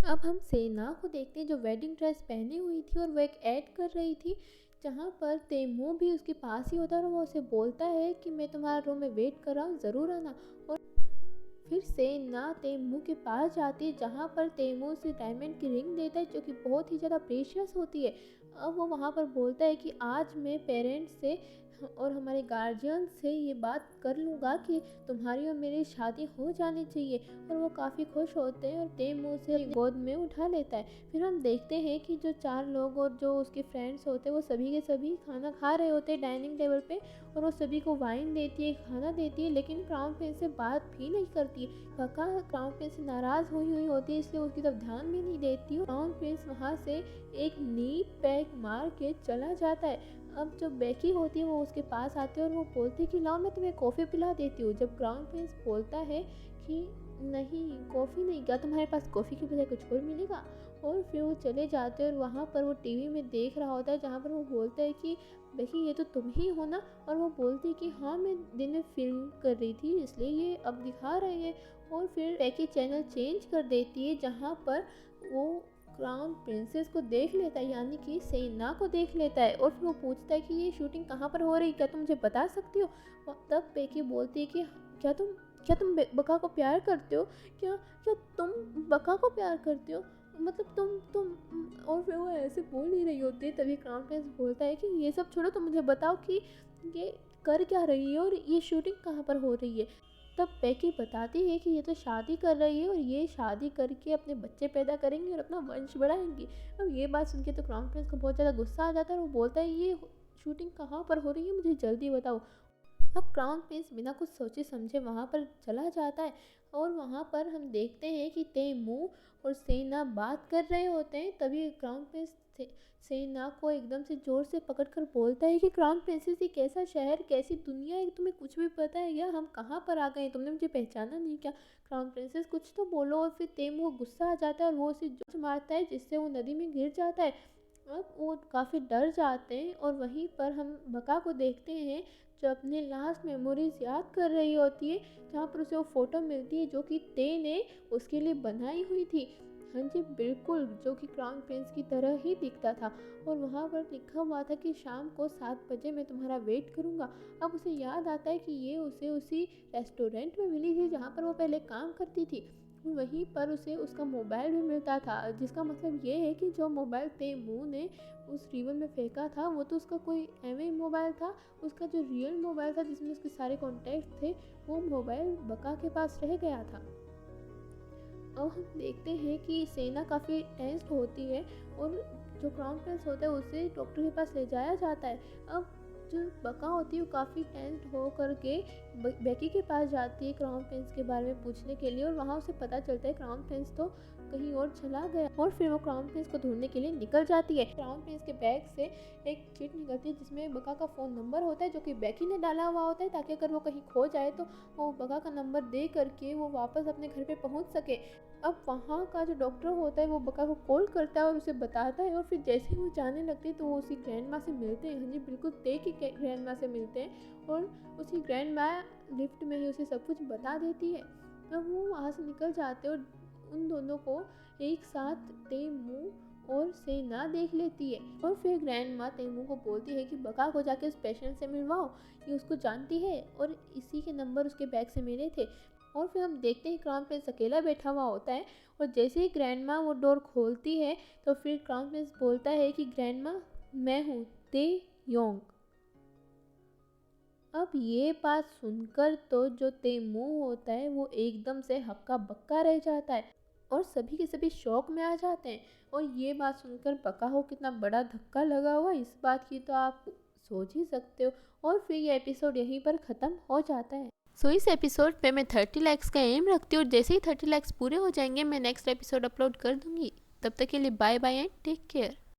अब हम सेना को देखते हैं जो वेडिंग ड्रेस पहनी हुई थी और वो एक ऐड कर रही थी जहाँ पर तैमूर भी उसके पास ही होता है और वो उसे बोलता है कि मैं तुम्हारा रूम में वेट कर रहा हूँ, ज़रूर आना। और फिर सेना तैमूर के पास जाती है जहाँ पर तैमूर उसे डायमंड की रिंग देता है जो कि बहुत ही ज़्यादा प्रेशियस होती है। अब वो वहाँ पर बोलता है कि आज मैं पेरेंट्स से और हमारे गार्जियन से ये बात कर लूँगा कि तुम्हारी और मेरी शादी हो जानी चाहिए। और वो काफ़ी खुश होते हैं और तैमूर उसे अपनी गोद में उठा लेता है। फिर हम देखते हैं कि जो 4 लोग और जो उसके फ्रेंड्स होते हैं वो सभी के सभी खाना खा रहे होते हैं डाइनिंग टेबल पे, और वो सभी को वाइन देती है, खाना देती है, लेकिन क्राउन प्रिंस से बात भी नहीं करती। बका क्राउन प्रिंस से नाराज़ हुई होती है, इसलिए उसकी तरफ ध्यान भी नहीं देती। क्राउन प्रिंस वहाँ से एक नीट पैक मार के चला जाता है। अब जो बेकी होती है वो उसके पास आती है और वो बोलती है कि लाओ मैं तुम्हें कॉफ़ी पिला देती हूँ। जब क्राउन प्रिंस बोलता है कि नहीं, कॉफ़ी नहीं, क्या तुम्हारे पास कॉफ़ी की बजाय कुछ और मिलेगा। और फिर वो चले जाते हैं और वहाँ पर वो टीवी में देख रहा होता है जहाँ पर वो बोलता है कि बेकी ये तो तुम ही हो ना। और वो बोलती है कि हाँ, मैं दिन में फिल्म कर रही थी इसलिए ये अब दिखा रहे हैं। और फिर बेकी चैनल चेंज कर देती है जहाँ पर वो क्राउन प्रिंसेस को देख लेता है, यानी कि सेना को देख लेता है। और फिर वो पूछता है कि ये शूटिंग कहाँ पर हो रही, क्या तुम मुझे बता सकती हो। तब बेकी बोलती है कि क्या तुम बका को प्यार करते हो, क्या क्या तुम बका को प्यार करते हो, मतलब तुम। और फिर वो ऐसे बोल ही रही होती है, तभी क्राउन प्रिंस बोलता है कि ये सब छोड़ो, तुम मुझे बताओ कि ये कर क्या रही है और ये शूटिंग कहाँ पर हो रही है। तब बेकी बताती है कि ये तो शादी कर रही है और ये शादी करके अपने बच्चे पैदा करेंगी और अपना वंश बढ़ाएंगी। अब ये बात सुन के तो क्राउन प्रिंस को बहुत ज़्यादा गुस्सा आ जाता है और वो बोलता है ये शूटिंग कहाँ पर हो रही है, मुझे जल्दी बताओ। अब क्राउन प्रिंस बिना कुछ सोचे समझे वहाँ पर चला जाता है और वहाँ पर हम देखते हैं कि तैमूर और सेना बात कर रहे होते हैं। तभी क्राउन प्रिंस सेना को एकदम से ज़ोर से पकड़कर बोलता है कि क्राउन प्रिंसेस ये कैसा शहर, कैसी दुनिया है, तुम्हें कुछ भी पता है या हम कहाँ पर आ गए, तुमने मुझे पहचाना नहीं क्या। क्राउन प्रिंसेस कुछ तो बोलो। और फिर तैमूर गुस्सा आ जाता है और वो उसे जोर मारता है जिससे वो नदी में गिर जाता है। अब वो काफ़ी डर जाते हैं और वहीं पर हम बका को देखते हैं जो अपने लास्ट मेमोरीज याद कर रही होती है, जहाँ पर उसे वो फ़ोटो मिलती है जो कि ते ने उसके लिए बनाई हुई थी। हाँ जी बिल्कुल, जो कि क्राउन प्रिंस की तरह ही दिखता था। और वहाँ पर लिखा हुआ था कि शाम को 7 बजे मैं तुम्हारा वेट करूँगा। अब उसे याद आता है कि ये उसे उसी रेस्टोरेंट में मिली थी जहाँ पर वो पहले काम करती थी। वहीं पर उसे उसका मोबाइल भी मिलता था, जिसका मतलब ये है कि जो मोबाइल तैमूर ने उस रिवर में फेंका था वो तो उसका कोई एवं मोबाइल था। उसका जो रियल मोबाइल था जिसमें उसके सारे कॉन्टैक्ट थे वो मोबाइल बका के पास रह गया था। अब हम देखते हैं कि सेना काफ़ी टेंस्ड होती है और जो क्राउन प्रिंस होता है उसे डॉक्टर के पास ले जाया जाता है। अब जो बका होती है वो काफ़ी टेंस्ड हो करके बेकी के पास जाती है क्राउन प्रिंस के बारे में पूछने के लिए। और वहाँ उसे पता चलता है क्राउन प्रिंस तो कहीं और चला गया। और फिर वो क्राउन प्रिंस को ढूंढने के लिए निकल जाती है। क्राउन प्रिंस के बैग से एक चिट निकलती है जिसमें बका का फ़ोन नंबर होता है जो कि बेकी ने डाला हुआ होता है, ताकि अगर वो कहीं खो जाए तो वो बका का नंबर दे करके वो वापस अपने घर पे पहुंच सके। अब वहाँ का जो डॉक्टर होता है वो बका को कॉल करता है और उसे बताता है। और फिर जैसे ही वो जाने लगती है तो वो उसी ग्रैंड माँ से मिलते हैं। हाँ जी बिल्कुल, ते की ग्रैंड माँ से मिलते हैं और उसी ग्रैंड माँ लिफ्ट में ही उसे सब कुछ बता देती है। अब वो वहाँ से निकल जाते हैं और उन दोनों को एक साथ तैमूर और सेना देख लेती है। और फिर ग्रैंड माँ तैमूर को बोलती है कि बका को जाके उस पेशेंट से मिलवाओ, ये उसको जानती है और इसी के नंबर उसके बैग से मिले थे। और फिर हम देखते हैं क्राउन प्रिंस अकेला बैठा हुआ होता है और जैसे ही ग्रैंड माँ वो डोर खोलती है तो फिर क्राउन प्रिंस बोलता है कि ग्रैंड माँ मैं हूँ ते योंग। अब ये बात सुनकर तो जो तैमूर होता है वो एकदम से हक्का बक्का रह जाता है और सभी के सभी शौक में आ जाते हैं। और ये बात सुनकर बका को कितना बड़ा धक्का लगा हुआ इस बात की तो आप सोच ही सकते हो। और फिर ये एपिसोड यहीं पर ख़त्म हो जाता है। सो इस एपिसोड पे मैं 30 लाइक्स का एम रखती हूँ और जैसे ही 30 लाइक्स पूरे हो जाएंगे मैं नेक्स्ट एपिसोड अपलोड कर दूँगी। तब तक के लिए bye bye and take care.